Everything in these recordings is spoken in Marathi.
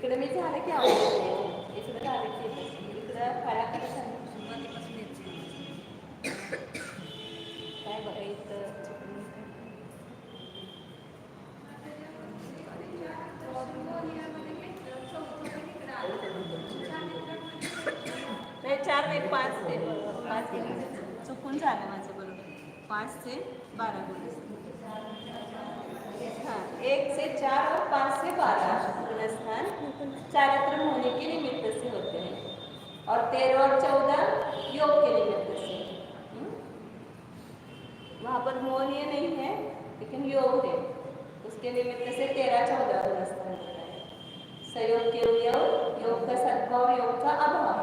इकडे मी झालं की आवडते इकडे झालं की इकडं फळाकडे झालं सुरुवातीपासून यायची काय बघा इथं नाही 4 नाही 5 ते 5 चुकून झालं माझं बरोबर 5 ते 12 हाँ 1 से 4 और 5 से 12 गुणस्थान चारित्र होने के निमित्त से होते हैं और 13 और 14 योग के निमित्त से। वहाँ पर मोहनीय नहीं है लेकिन योग है उसके निमित्त से 13-14 गुणस्थान होता है। संयोग के योग का सद्भाव योग का अभाव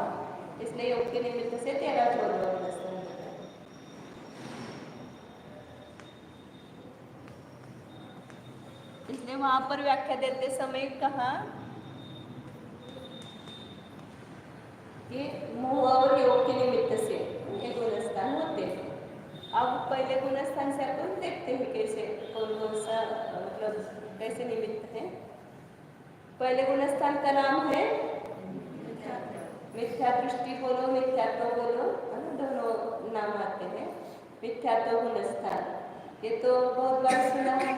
इसलिए योग के निमित्त से 13-14 गुणस्थान होता है। इसलिए वहां पर व्याख्या देते समय कहा कि मोह और योग के निमित्त से ये गुणस्थान होते हैं। अब पहले गुणस्थान से अपन देखते हैं कैसे कौन सा मतलब कैसे निमित्त है। पहले गुणस्थान का नाम है मिथ्या दृष्टि बोलो मिथ्यात्व बोलो दोनों नाम आते हैं। मिथ्यात्व गुणस्थान ये तो बहुत बार सुना है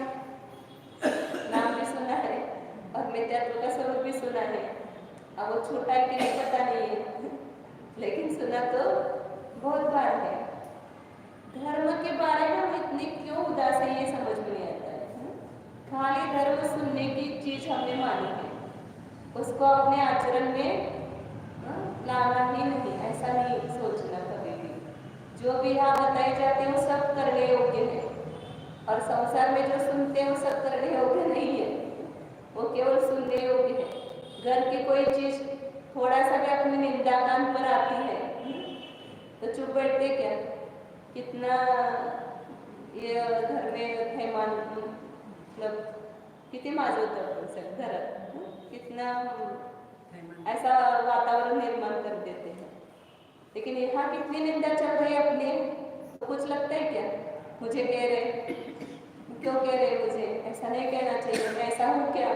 नाम भी सुना है और मिथ्यात्व का स्वरूप भी सुना है। अब वो छोटा है कि नहीं पता नहीं है लेकिन सुना तो बहुत बार है। धर्म के बारे में हम इतने क्यों उदास है ये समझ में नहीं आता है। खाली धर्म सुनने की चीज हमने मानी है उसको अपने आचरण में लाना ही नहीं ऐसा नहीं सोचना कभी भी। जो भी यहाँ बताए जाते हैं वो सब करने योग्य है और संसार में जो सुनते हैं वो सब करने योग्य नहीं है वो केवल सुनने योग्य है। घर की कोई चीज थोड़ा सा भी अपनी निंदा कान पर आती है तो चुप बैठते क्या कितना ये घर में थैमान मतलब किती माझं होतं सर घरात कितना ऐसा वातावरण निर्माण कर देते हैं। लेकिन यहाँ कितनी निंदा चल रही है अपनी तो कुछ लगता है क्या मुझे कह रहे क्यों कह रहे मुझे ऐसा नहीं कहना चाहिए मैं ऐसा हूँ क्या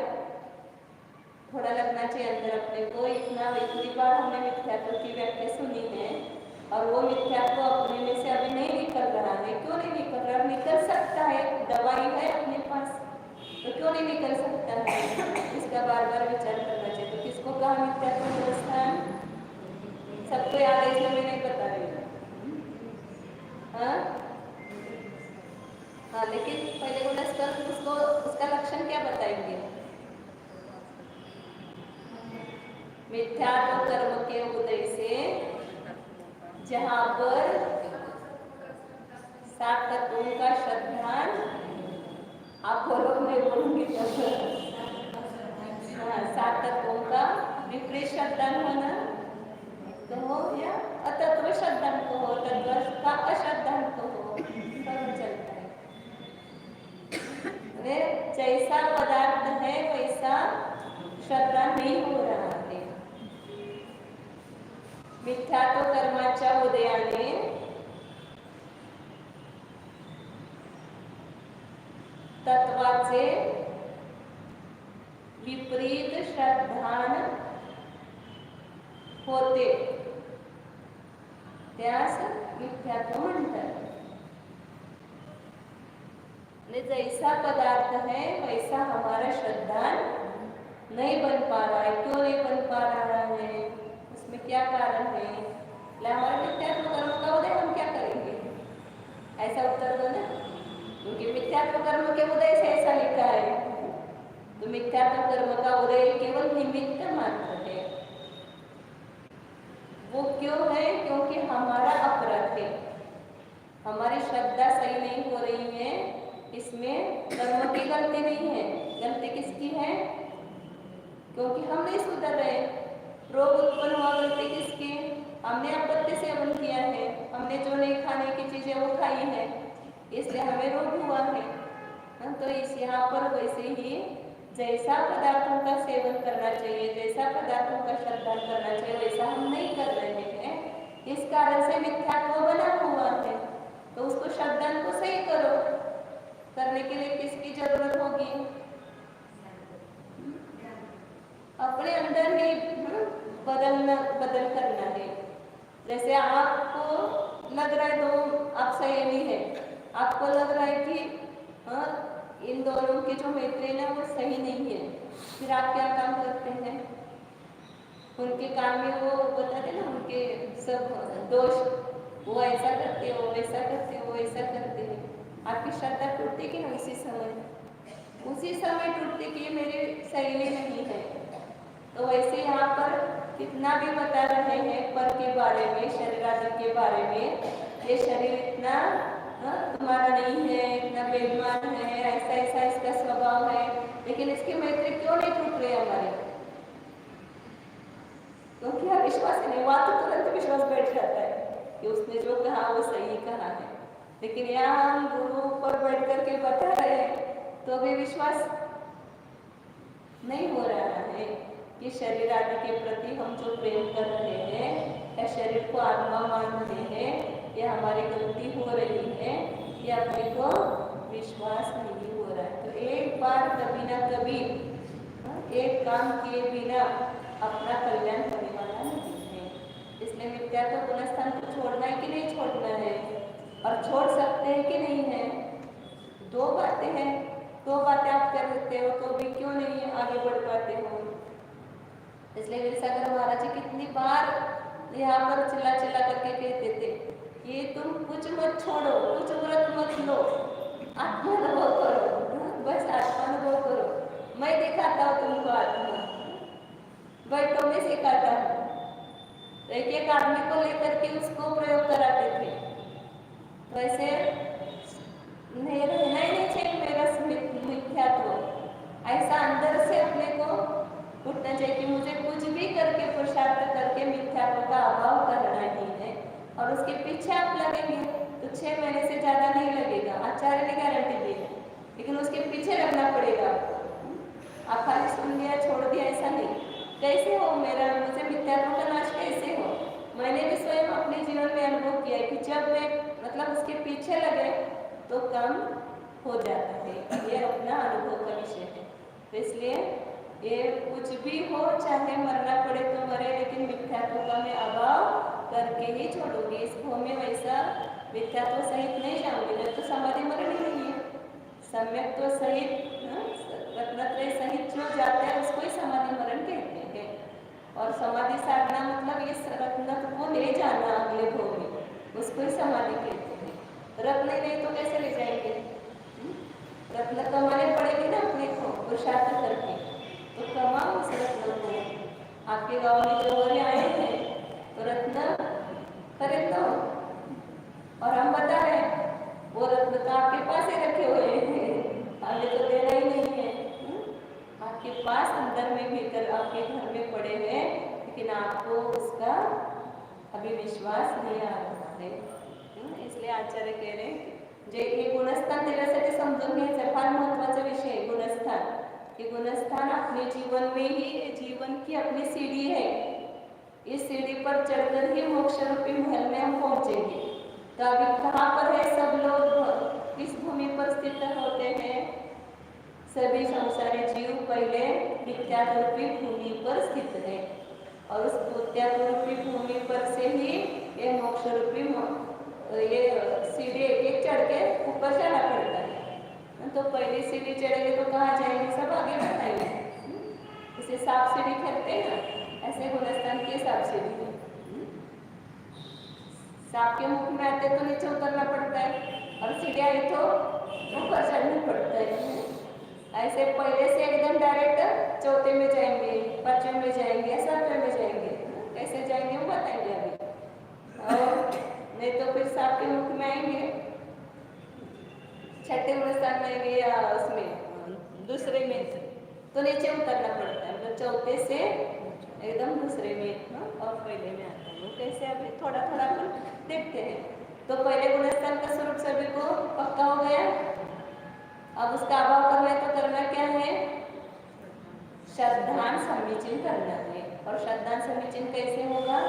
थोड़ा लगना चाहिए अंदर अपने को। इतनी बार हमने मिथ्यात्व की व्याख्या सुनी है और वो मिथ्यात्व अपने में से अभी नहीं निकल रहा है। क्यों नहीं निकल रहा निकल सकता है दवाई है अपने पास तो क्यों नहीं निकल सकता है इसका बार बार विचार करना चाहिए। तो किसको कहा मिथ्यात्व गुणस्थान सबको याद है इसलिए मैं नहीं बता रही हाँ लेकिन पहले गुणस्थान उसको उसका लक्षण क्या बताएंगे। मिथ्यात्व कर्म के उदय से जहाँ पर 7 तत्वों का श्रद्धान आप बोलो मैं बोलूंगी तो 7 तत्वों का विपरीत श्रद्धान होना तो हो या अतत्व श्रद्धान को हो तत्व का अश्रद्धान को हो सब चलता है। वे जैसा पदार्थ है वैसा श्रद्धा नहीं हो रहा है। मिथ्यात्व कर्माच्या उदयाने तत्वाचे विपरीत श्रद्धान होते त्यास मिथ्यात्व म्हणतात। जैसा पदार्थ है वैसा हमारा श्रद्धान नहीं बन पा रहा है। क्यों नहीं बन पा रहा है उसमें क्या कारण है। हमारे मिथ्यात्व कर्म का उदय हम क्या करेंगे ऐसा उत्तर दो ना क्योंकि मिथ्यात्व कर्म के उदय से ऐसा लिखा है तो मिथ्यात्व कर्म का उदय केवल निमित्त मात्र है। वो क्यों है क्योंकि हमारा अपराध है हमारी श्रद्धा सही नहीं हो रही है। इसमें कर्म की गलती नहीं है गलती किसकी है क्योंकि हम नहीं सुधर रहे। रोग उत्पन्न हुआ गलती किसकी हमने अपत्य सेवन किया है हमने जो नहीं खाने की चीजें वो खाई है इसलिए हमें रोग हुआ है। तो इस यहाँ पर वैसे ही जैसा पदार्थों का सेवन करना चाहिए जैसा पदार्थों का श्रद्धान करना चाहिए वैसा हम नहीं कर रहे हैं। इस कारण से मिथ्यात्व बना हुआ है तो उसको श्रद्धान को सही करो। करने के लिए किसकी जरूरत होगी अपने अंदर ही बदल करना है। जैसे आपको लग रहा है तो आप सही नहीं है, आपको लग रहा है कि इन दोनों की जो मैत्री है वो सही नहीं है, फिर आप क्या काम करते हैं? उनके काम में वो बताते ना, उनके सब दोष, वो ऐसा करते हो, वैसा करते हो, वैसा करते हैं, आपकी श्रद्धा टूटती कि ना उसी समय टूटती कि ये मेरी सहेली नहीं है। तो वैसे यहाँ पर कितना भी बता रहे हैं पर के बारे में, शरीर आदि के बारे में, ये शरीर इतना तुम्हारा नहीं है, इतना बेईमान है, ऐसा ऐसा इसका स्वभाव है, लेकिन इसकी मैत्री क्यों नहीं टूट रही हमारी? क्योंकि हम विश्वास नहीं, वहां तो तुरंत विश्वास बैठ जाता है कि उसने जो कहा वो सही कहा है, लेकिन यहाँ हम गुरु पर बैठ करके बता रहे हैं तो भी विश्वास नहीं हो रहा है कि शरीर आदि के प्रति हम जो प्रेम कर रहे हैं या शरीर को आत्मा मान रहे हैं, या हमारी गलती हो रही है, या अपने को विश्वास नहीं हो रहा है। तो एक बार कभी ना कभी एक काम किए बिना अपना कल्याण करने वाला नहीं है। इसलिए मिथ्या तो पुनस्थान को छोड़ना है कि नहीं छोड़ना है, और छोड़ सकते हैं कि नहीं है? दो बातें हैं, दो बातें आप कर सकते हो तो भी क्यों नहीं आगे बढ़ पाते हो? इसलिए विरसागर महाराज जी कितनी बार यहाँ पर चिल्ला चिल्ला करके कहते थे ये तुम कुछ मत छोड़ो, कुछ व्रत मत लो, आत्मानुभव करो, बस आत्मानुभव करो, मैं दिखाता हूँ तुमको आत्मा, बैठो मैं सिखाता हूँ। तो एक एक आदमी को लेकर के उसको प्रयोग कराते थे। वैसे नहीं रहना ही नहीं चाहिए मेरा मिथ्यात्व, ऐसा अंदर से अपने को उठना चाहिए कि मुझे कुछ भी करके पुरुषार्थ करके मिथ्यात्व का अभाव करना ही है। और उसके पीछे आप लगेंगे तो 6 महीने से ज़्यादा नहीं लगेगा, आचार्य ने गारंटी दी है, लेकिन उसके पीछे लगना पड़ेगा आपको। आप खाली सुन लिया छोड़ दिया ऐसा नहीं। कैसे हो मेरा, मुझे मिथ्यात्व का नाश कैसे हो? मैंने भी स्वयं अपने जीवन में अनुभव किया कि जब मैं मतलब उसके पीछे लगे तो काम हो जाता है। ये अपना अनुभव का विषय है। तो इसलिए ये कुछ भी हो, चाहे मरना पड़े तो मरे, लेकिन मिथ्यात्व का मैं अभाव करके ही छोड़ूंगी। इस भूमि में वैसा मिथ्यात्व सहित नहीं जाऊंगी, नहीं तो समाधि मरण ही नहीं है। सम्यक्त्व सहित रत्नत्रय सहित जो जाता है उसको ही समाधि मरण कहते हैं। और समाधि साधना मतलब इस रत्नत्व को ले जाना अगले भूमि, उसको ही समाधि कहते हैं। रत्न नहीं तो कैसे ले जाएंगे? रत्न कमाने पड़ेंगे ना अपने को पुरुषार्थ करके, तो कमाओ उस रत्न को। आपके गांव में जो गोरे आए हैं तो रत्न खरीद लो, और हम बता रहे हैं वो रत्न तो आपके पास ही रखे हुए हैं, हमें तो देना ही नहीं है। आपके पास अंदर में भीतर आपके घर में पड़े हैं, लेकिन आपको उसका अभी विश्वास नहीं आ रहा है। इसलिए आचार्य कह रहे जे हे गुणस्थान देण्यासाठी समजून घ्यायचं फार महत्त्वाचा विषय आहे गुणस्थान। कि गुणस्थान अपने जीवन में ही, जीवन की अपनी सीढ़ी है। इस सीढ़ी पर चढ़कर ही मोक्ष रूपी महल में हम पहुंचेंगे। तो अभी कहाँ पर है सब लोग, किस भूमि पर स्थित होते हैं? सभी संसारी जीव पहले मिथ्यारूपी भूमि पर स्थित है, और उस मिथ्यारूपी भूमि पर से ही ये मोक्ष रूपी ये सीढ़ी एक चढ़ के ऊपर जाना पड़ता है। तो पहली सीढ़ी चढ़ेंगे तो कहाँ जाएंगे? सब आगे बताएंगे। इसे सांप सीढ़ी खेलते हैं ना, ऐसे गुणस्थान की सांप सीढ़ी है। सांप के मुख में आते तो नीचे उतरना पड़ता है, और सीढ़ी आई तो ऊपर चढ़ना पड़ता है। ऐसे पहले से एकदम डायरेक्ट चौथे में जाएंगे, 5वें में जाएंगे, 7वें में जाएंगे। कैसे जाएंगे हम बताएंगे अभी। और नहीं तो फिर सांप के मुख में आएंगे, छठे गुणस्थान में आएंगे, या उसमें दूसरे में तो नीचे उतरना पड़ता है। मतलब चौथे से एकदम दूसरे में और पहले में आता है। वो कैसे अभी थोड़ा थोड़ा देखते हैं। तो पहले गुणस्थान का स्वरूप सभी को पक्का हो गया। अब उसका अभाव करना है तो करना क्या है? श्रद्धान समीचीन करना है। और श्रद्धान समीचीन कैसे होगा?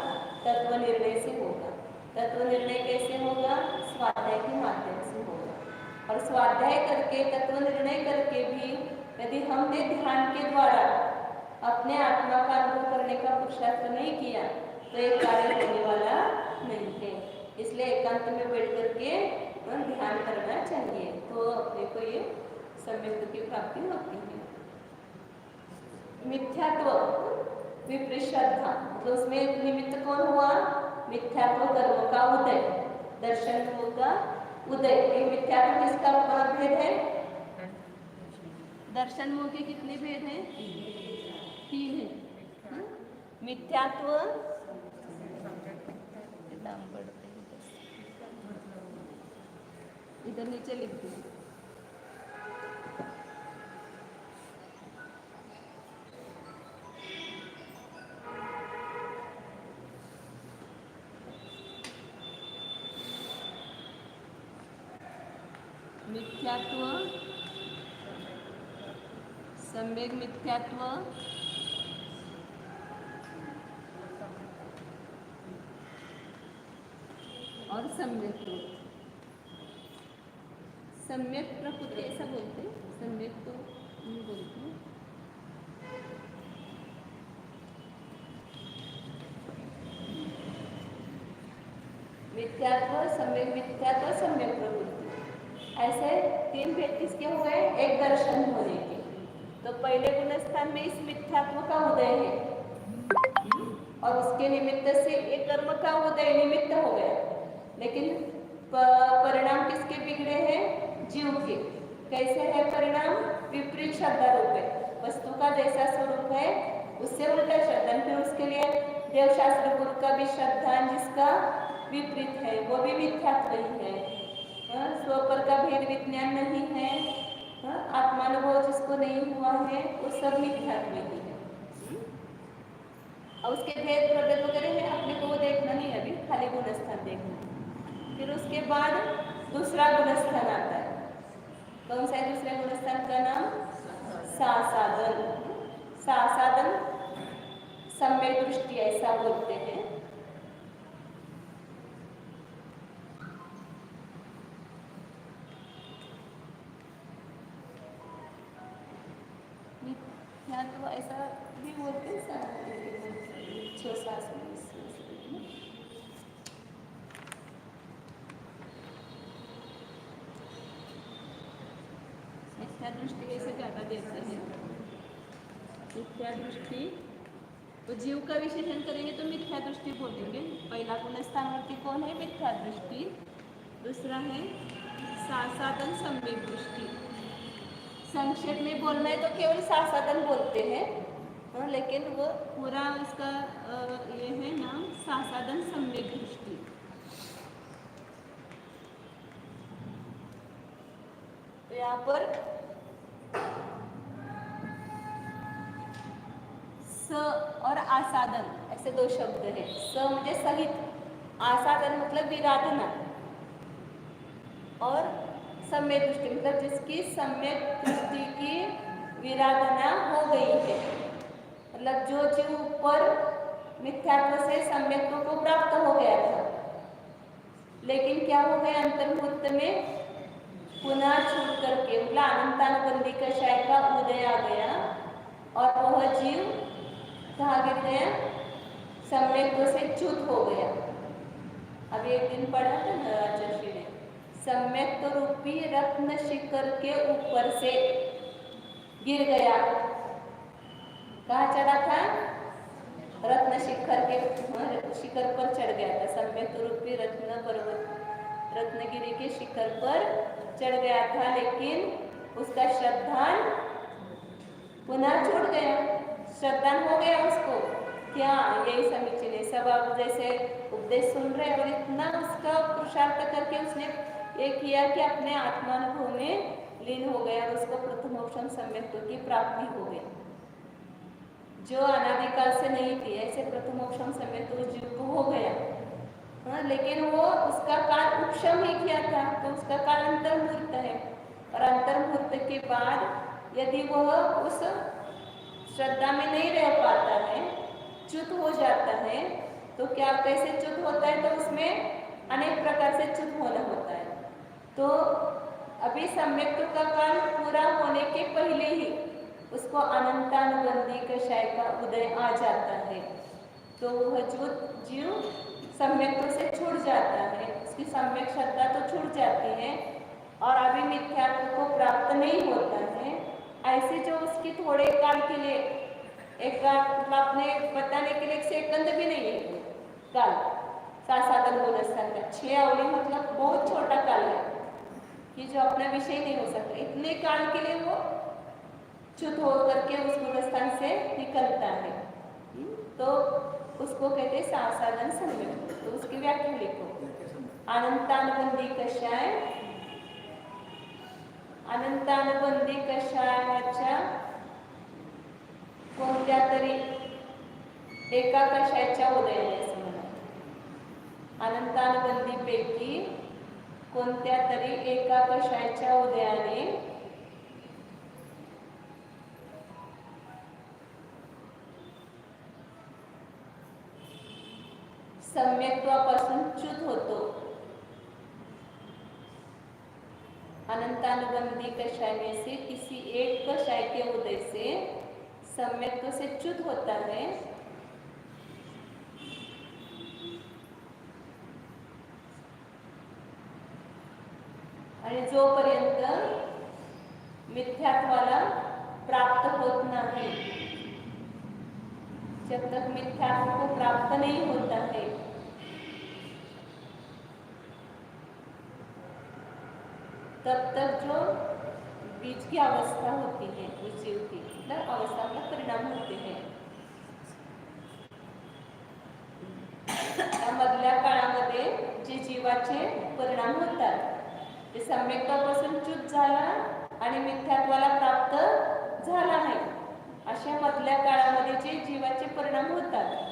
तत्व निर्णय से होगा। तत्व निर्णय कैसे होगा? स्वाध्याय के माध्यम से होगा। और स्वाध्याय करके, तत्व निर्णय करके भी यदि हमने ध्यान के द्वारा अपने आत्मा का अनुभव करने का पुरुषार्थ नहीं किया तो एक कार्य होने वाला नहीं है। इसलिए एकांत में बैठ करके ध्यान करना चाहिए, तो अपने को ये सम्यक की प्राप्ति होती है। मिथ्यात्व विपरीत श्रद्धा, तो उसमें निमित्त कौन हुआ? मिथ्यात्व कर्म का उदय, दर्शन का उदय। ये मिथ्यात्व किसका भेद है? दर्शन मोह के कितने भेद हैं? 3 हैं। मिथ्यात्व, इधर नीचे लिख दीजिए। मिथ्यात्व, सम्यक मिथ्यात्व और सम्यक प्रकृति। सम्यक प्रकृति ऐसा बोलते हैं, सम्यक तो नहीं बोलते। मिथ्यात्व, सम्यक मिथ्यात्व, सम्यक प्रकृति, ऐसे 3 भेद किसके हो गए? एक दर्शन होने के। तो पहले गुण स्थान में इस मिथ्यात्व का उदय है और उसके निमित्त से एक कर्म का उदय निमित्त हो गया, लेकिन परिणाम किसके बिगड़े हैं? जीव के। कैसे है परिणाम? विपरीत श्रद्धा रूप है। वस्तु का जैसा स्वरूप है उससे उल्टा श्रद्धा, फिर उसके लिए देवशास्त्र गुरु का भी श्रद्धा जिसका विपरीत है वो भी मिथ्यात्व ही है। स्वपर का भेद विज्ञान नहीं है, आत्मानुभव जिसको नहीं हुआ है वो सब मिथ्यात्व ही है। और उसके भेद प्रभेद वगैरह है, अपने को वो देखना नहीं, अभी खाली गुणस्थान देखना। फिर उसके बाद दूसरा गुणस्थान आता है। कौन सा है दूसरे गुणस्थान का नाम? सासाधन। सासाधन सम्यक दृष्टि ऐसा बोलते हैं। तो ऐसा भी बोलते हैं, 6-7 मिथ्या दृष्टि ऐसे ज़्यादा देते हैं। मिथ्या दृष्टि तो जीव का विशेषण करेंगे तो मिथ्या दृष्टि बोलेंगे। पहला गुणस्थानवर्ती कौन है? मिथ्या दृष्टि। दूसरा है सासाधन सम्यक दृष्टि। संक्षेप में बोलना है तो केवल सासाधन बोलते हैं, लेकिन वो पूरा उसका ये है नाम सासाधन सम्यक दृष्टि। तो यहाँ पर स और आसाधन ऐसे 2 शब्द हैं। स म्हणजे सहित, आसाधन मतलब विराधना, और सम्यक दृष्टि मतलब जिसकी सम्यक दृष्टि की विराधना हो गई है। मतलब जो जीव ऊपर मिथ्यात्व से सम्यक्त्व को प्राप्त हो गया था, लेकिन क्या हो गया? अंतर्मुहूर्त में पुनः छूट करके मतलब अनंतानुबंधी कषाय का उदय आ गया और वह जीव कहाँ गिर गया? सम्यक्त्व से च्युत हो गया। अभी एक दिन पढ़ा था ना राजर्षि ने, सम्यक्त्व रूपी रत्न शिखर के ऊपर से गिर गया। कहाँ चढ़ा था? रत्न शिखर के शिखर पर चढ़ गया था। सम्यक्त्व रूपी रत्न पर्वत रत्नगिरी के शिखर पर चढ़ गया था, लेकिन उसका श्रद्धान पुनः छूट गया। श्रद्धान हो गया उसको क्या? यही समीचीन है। सब आप जैसे उपदेश सुन रहे और इतना उसका पुरुषार्थ करके उसने ये किया कि अपने आत्मानुभव में लीन हो गया और उसको प्रथमोक्षम सम्यक्त्व की प्राप्ति हो गई, जो अनादिकाल से नहीं थी। ऐसे प्रथमोक्षम सम्यक्त्व उस जीव को हो गया। हाँ, लेकिन वो उसका काल उपशम ही किया था, तो उसका काल अंतर्मुहूर्त है। और अंतर्मुहूर्त के बाद यदि वह उस श्रद्धा में नहीं रह पाता है, च्युत हो जाता है, तो क्या कैसे च्युत होता है? तो उसमें अनेक प्रकार से च्युत होना होता है। तो अभी सम्यक्त्व का काल पूरा होने के पहले ही उसको अनंतानुबंधी कषाय का उदय आ जाता है, तो वह जीव सम्यक्त्व से छूट जाता है, उसकी सम्यक श्रद्धा तो छूट जाती है और अभी मिथ्यात्व को प्राप्त नहीं होता है। ऐसे जो उसकी थोड़े काल के लिए एक आपने बताने के लिए 1 सेकंड भी नहीं है काल साधन गुणस्थान का 6 अवली मतलब बहुत छोटा काल है कि जो अपना विषय नहीं हो सकता, इतने काल के लिए वो च्युत हो करके उस गुणस्थान से निकलता है। तो उसको कहते हैं साधन सम्यक। तो उसकी व्याख्या लिखो, अनंतानुबंधी कषाय, अनंतानुबंधी कषायाच्या कोणत्या तरी एका कषायाच्या उदयाने असं म्हणा, अनंतानुबंधी पैकी कोणत्या तरी एका कषायाच्या उदयाने सम्यक्त्वापासून च्युत होतो। अनंतानुबंधी कषाय में से किसी एक कषाय के उदय से सम्यक्त्व से च्युत होता है। आणि जोपर्यंत मिथ्यात्वाला प्राप्त होत नहीं, जब तक मिथ्यात्व को प्राप्त नहीं होता है तब तक जो बीच की अवस्था होती है उस जीव की, मतलब अवस्था का परिणाम होते हैं। मधल्या काळामध्ये जे जीवाचे परिणाम होतात ते सम्यक्त्वापासून च्युत झाला आणि मिथ्यात्वाला प्राप्त झाला आहे, अशा मधल्या काळामध्ये जे जीवाचे परिणाम होतात।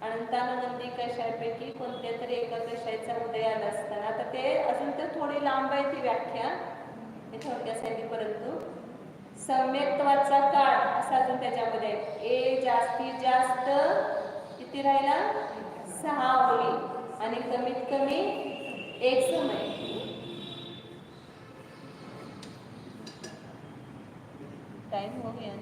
अनंतानुबंधी कषायपैकी कोणत्या तरी एका कषायाचा उदय आला असताना, आता ते अजून तर थोडी लांब आहे ती व्याख्या, मी थोडक्यासाठी, परंतु सम्यक्त्वाचा काळ असा अजून त्याच्यामध्ये ए जास्तीत जास्त किती राहिला 6 अवली आणि कमीत कमी 1 समय। टाइम हो गया।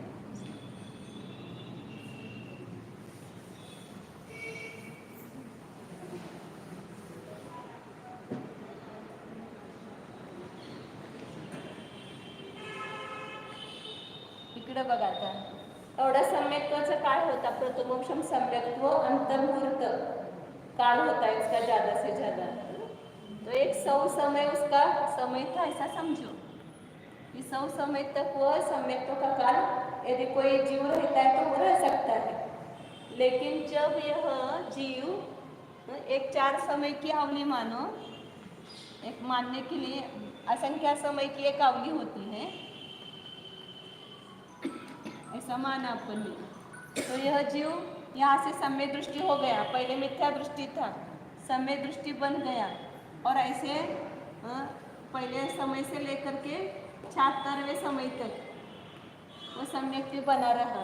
इकडे बघा, आता एवढा सम्यक्त्वाचा काय होता, प्रथमोक्षम सम्यक्त्व अंतर्मुहूर्त काल होता है इसका ज्यादा से ज्यादा, तो एक 100 समय उसका समय था, ऐसा समझो कि 100 समय तक वह सम्यक्त्व का काल यदि कोई जीव रहता है तो वो रह सकता है। लेकिन जब यह जीव एक 4 समय की अवधि मानो, एक मानने के लिए असंख्या समय की एक अवधि होती है, ऐसा माना अपन, तो यह जीव यहाँ से सम्य दृष्टि हो गया, पहले मिथ्या दृष्टि था, सम्य दृष्टि बन गया और ऐसे पहले समय से लेकर के 76वें समय तक वो सम्यक्ति बना रहा।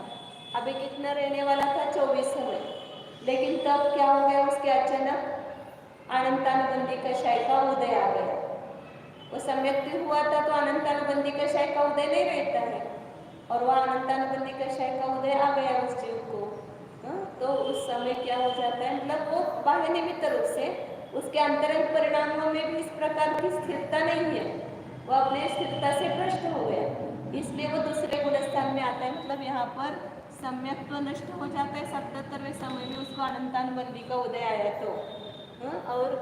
अभी कितना रहने वाला था 24 समय, लेकिन तब क्या हो गया, उसके अचानक अनंतानुबंधी कषाय का उदय आ गया। वो सम्यक्ति हुआ था तो अनंतानुबंधी कषाय का उदय नहीं रहता है, और वह अनंतानुबंधी कषाय का उदय आ गया उस जीव को, तो उस समय क्या हो जाता है, मतलब वो बाह्य निमित्त रूप से उसके अंतरंग परिणामों में भी इस प्रकार की स्थिरता नहीं है, वो अपने स्थिरता से भ्रष्ट हो गया, इसलिए वो दूसरे गुणस्थान में आता है। मतलब यहाँ पर सम्यक्त्व नष्ट हो जाता है 77वें समय में, उसको अनंतानुबंधी का उदय आया तो, और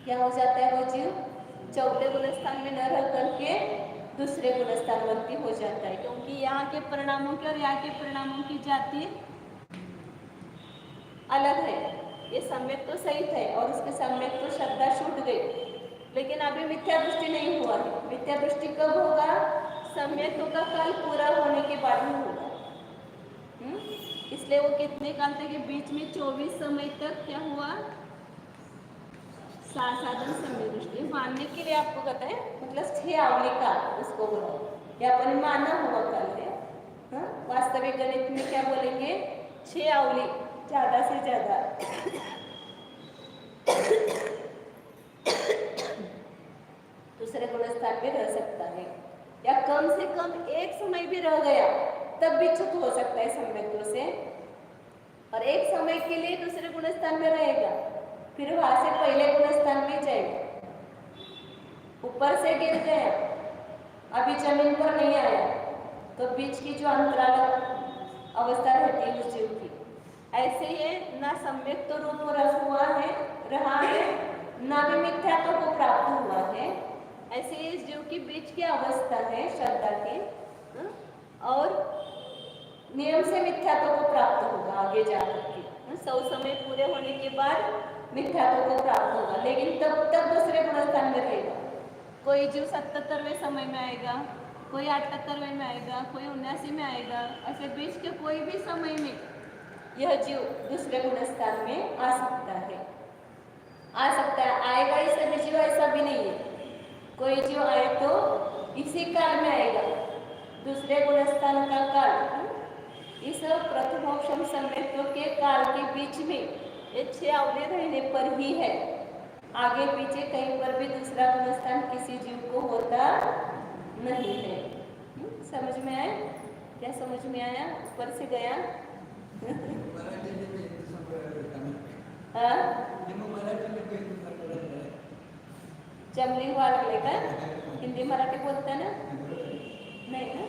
क्या हो जाता है, वो जीव चौथे गुणस्थान में न रह करके दूसरे गुणस्थानवर्ती हो जाता है, क्योंकि यहाँ के परिणामों की और यहाँ के परिणामों की जाति अलग है। ये सम्यक तो सही थे और उसके सम्यक तो श्रद्धा छूट गई, लेकिन अभी मिथ्या दृष्टि नहीं हुआ है। मिथ्या दृष्टि कब होगा, सम्यक का काल पूरा होने के बाद ही होगा। इसलिए वो कितने काल तक, बीच में 24 समय तक क्या हुआ, साधन सम्य दृष्टि मानने के लिए आपको कहता है, मतलब 6 अवली का उसको बोला, या अपन माना हुआ काल है। वास्तविक गणित में क्या बोलेंगे, 6 अवली ज्यादा से ज्यादा दूसरे गुणस्थान में रह सकता है, या कम से कम एक समय भी रह गया तब भी च्युत हो सकता है सम्यक्त्व से, और एक समय के लिए दूसरे गुणस्थान में रहेगा, फिर वहां से पहले गुणस्थान में जाएगा। ऊपर से गिर गया, अभी जमीन पर नहीं आया, तो बीच की जो अंतराल अवस्था रहती है उस जीव की, ऐसे ये ना सम्यक्त्व रूप रहा है ना भी मिथ्यात्व को प्राप्त हुआ है। ऐसे इस जीव की बीच की अवस्था है श्रद्धा की, और नियम से मिथ्यात्व को प्राप्त होगा आगे जाकर के। 100 समय पूरे होने के बाद मिथ्यात्व को प्राप्त होगा, लेकिन तब तक दूसरे गुणस्थान में रहेगा। कोई जीव 77वें समय में आएगा, कोई 78वें में आएगा, कोई 79 में आएगा, ऐसे बीच के कोई भी समय में यह जीव दूसरे गुणस्थान में आ सकता है। आएगा ही सभी जीव ऐसा भी नहीं है। कोई जीव आए तो इसी काल में आएगा, दूसरे गुणस्थान का काल इस प्रथमोक्षम सम्यक्त्व के काल के बीच में ये 6 अवधि रहने पर ही है। आगे पीछे कहीं पर भी दूसरा गुणस्थान किसी जीव को होता नहीं है। समझ में आया? क्या समझ में आया? ऊपर से गया? जमलिंग वाले का हिंदी मराठी बोलता ना? नाही ना?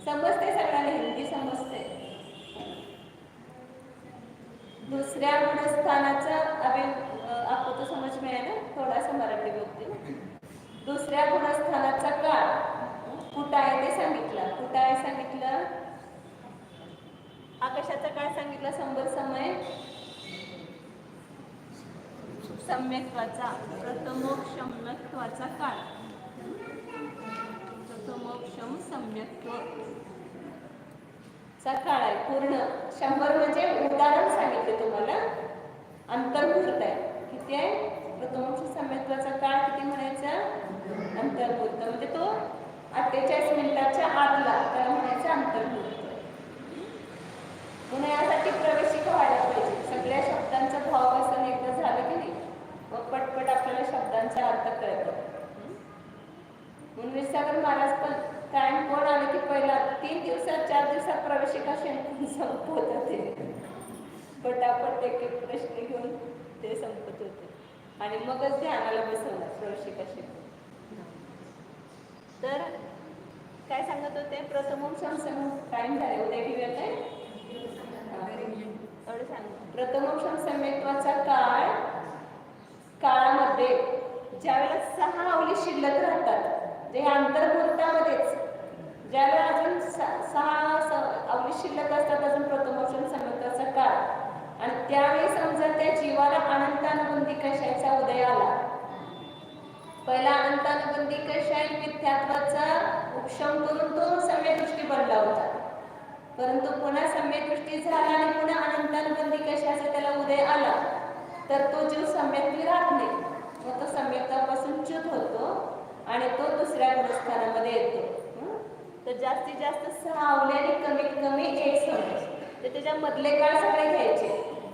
समजते सगळ्यांना हिंदी समजते. दूसऱ्या गुणस्थानाचा अभी आपको तो समझ में आया ना? थोड़ा सा मराठी बोलते ना. दुसऱ्या गुणस्थानाचा काळ कुठं आहे ते सांगितलं. कुठं आहे सांगितलं? आकाशाचा काळ सांगितला 100 समय. सम्यक्त्वाचा प्रथमोक्षम्यत्वाचा काळ, प्रथमोक्षम सम्यक्त्व चा काळ आहे पूर्ण 100. म्हणजे उदाहरण सांगितले तुम्हाला, अंतर्भूत आहे. किती आहे? प्रथमोक्षम सम्यक्त्वाचा काळ किती म्हणायचा? अंतर्भूत. म्हणजे तो 48 मिनिटाच्या आतला त्याला म्हणायचं अंतर्भूत. पुन्हा यासाठी प्रवेशिका व्हायला पाहिजे. सगळ्या शब्दांचा भावासन एकदा झालं की नाही मग पटपट आपल्याला शब्दांचा अर्थ कळतो. म्हणून विसागर महाराज पण टाइम कोण आले की पहिला 3 दिवसात 4 दिवसात प्रवेशिका संपवत होते. पटापट एक एक प्रश्न घेऊन ते संपत होते आणि मगच ध्यानाला बसवलं प्रवेशिका शिकून. तर काय सांगत होते? प्रथमोक्षम टाइम झाले, उद्या घेऊया काय? एवढं सांग. प्रथमोक्षम सम्यक्त्वाचा काळामध्ये ज्यावेळेला 6 अवली शिल्लक राहतात, जे अंतर्भूतामध्येच ज्यावेळेला अजून 6 अवली शिल्लक असतात अजून प्रथमोक्षम सम्यक्त्वाचा काळ, आणि त्यावेळी समजा त्या जीवाला अनंतानुबंधी कशाचा उदय आला. पहिला अनंतानुबंधी कशाय मिथ्यात्वाचा उपशम करून तो सम्यक्दृष्टी बनला होता, परंतु पुन्हा सम्यक्दृष्टी झाला आणि पुन्हा अनंतानुबंधी कशाचा त्याला उदय आला, तर तो जीव सम्यक्ती राहत नाही. मग तो सम्यक्तापासून च्युत होतो आणि तो दुसऱ्या गुणस्थानामध्ये येतो. तर जास्तीत जास्त 6 अवली आणि कमीत कमी 1 समय, तर त्याच्या मधले काळ सगळे घ्यायचे.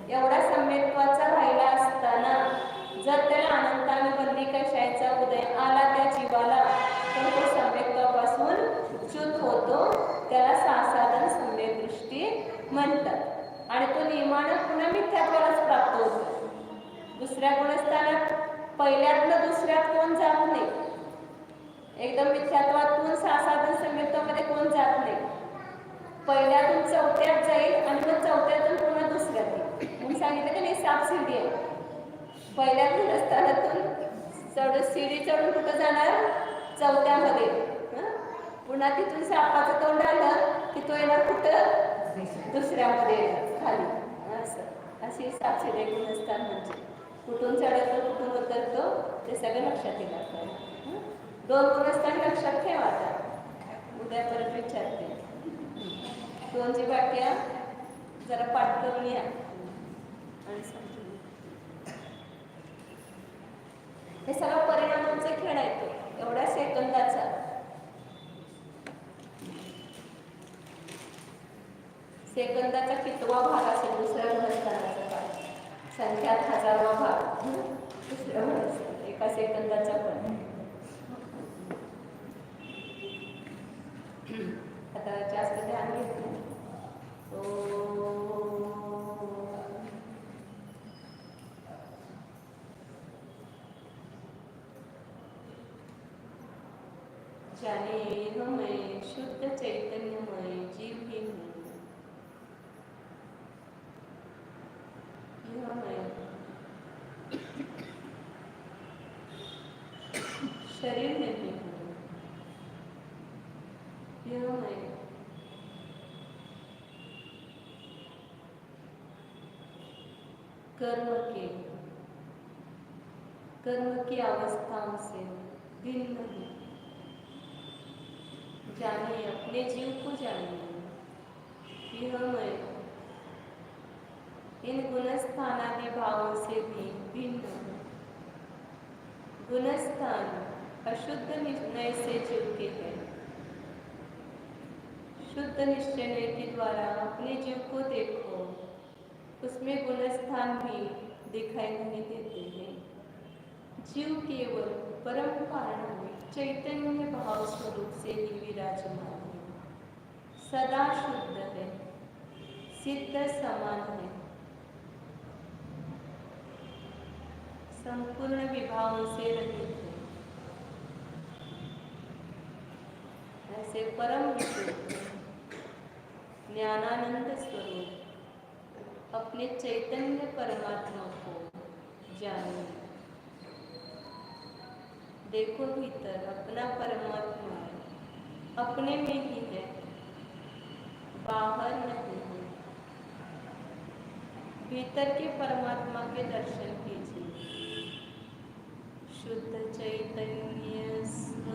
एवढा सम्यक्त्वाचा राहिला असताना जर त्याला अनंतानुबंधी कशाचा उदय आला त्या जीवाला, तर तो सम्यक्त्वापासून च्युत होतो. त्याला सासाधन सम्यक्दृष्टी म्हणतात आणि तो नियमानं पुन्हा मिथ्यात्वालाच प्राप्त होतो. दुसऱ्या गुणस्थानात पहिल्यातनं दुसऱ्यात कोण जात नाही. एकदम मिथ्यात्वातून सासाधन सम्यक्त्वामध्ये कोण जात नाही. पहिल्यातून चौथ्यात जाईल आणि मग चौथ्यातून पुन्हा दुसऱ्यात येईल. म्हणून सांगितलं की नाही 7 सीडी आहे. पहिल्या गुणस्थानातून सीडी चढून कुठं जाणार? चौथ्यामध्ये. पुन्हा तिथून सापाचं तोंड आलं की तो येणार कुठं? दुसऱ्यामध्ये येणार खाली. अशी 7 सीडी गुणस्थान म्हणजे कुठून चढतो कुठून उतरतो ते सगळं लक्षात येईल आपल्याला. 2 गुणस्थान लक्षात ठेवा. आता उद्या परत विचारते. 2 जी वाक्या जरा पाठ करून या आणि समजून. हे सगळं परिणामांचा खेळ आहे तो एवढ्या सेकंदाचा. सेकंदाचा कितवा भाग असेल दुसऱ्या गुणस्थानाचा काळ? संख्यात 1000वा भाग दुसऱ्या गुणस्थान. एका सेकंदाचा पण आता जास्त ध्यान घेतलं. जाने हमें शुद्ध चैतन्यमय जीव ही हूँ, यह मैं शरीर नहीं हूँ, यह मैं कर्म की अवस्थाओं से भिन्न हूँ. जानिए, अपने जीव को जानिए. यह मैं इन गुणस्थानादि भावों से भी भिन्न हूँ. गुणस्थान अशुद्ध निश्चय से जुड़ते हैं. शुद्ध निश्चय के द्वारा अपने जीव को देखो, उसमें गुणस्थान भी दिखाई नहीं देते हैं. जीव केवल परम कारण में चैतन्य भाव स्वरूप से ही विराजमान है. सदा शुद्ध है, सिद्ध समान है, संपूर्ण विभावों से रहित है. ऐसे परम विशुद्ध ज्ञानानंद स्वरूप अपने चैतन्य परमात्मा को जानिए. देखो, भीतर अपना परमात्मा अपने में ही है, बाहर नहीं है. भीतर के परमात्मा के दर्शन कीजिए. शुद्ध चैतन्य स्व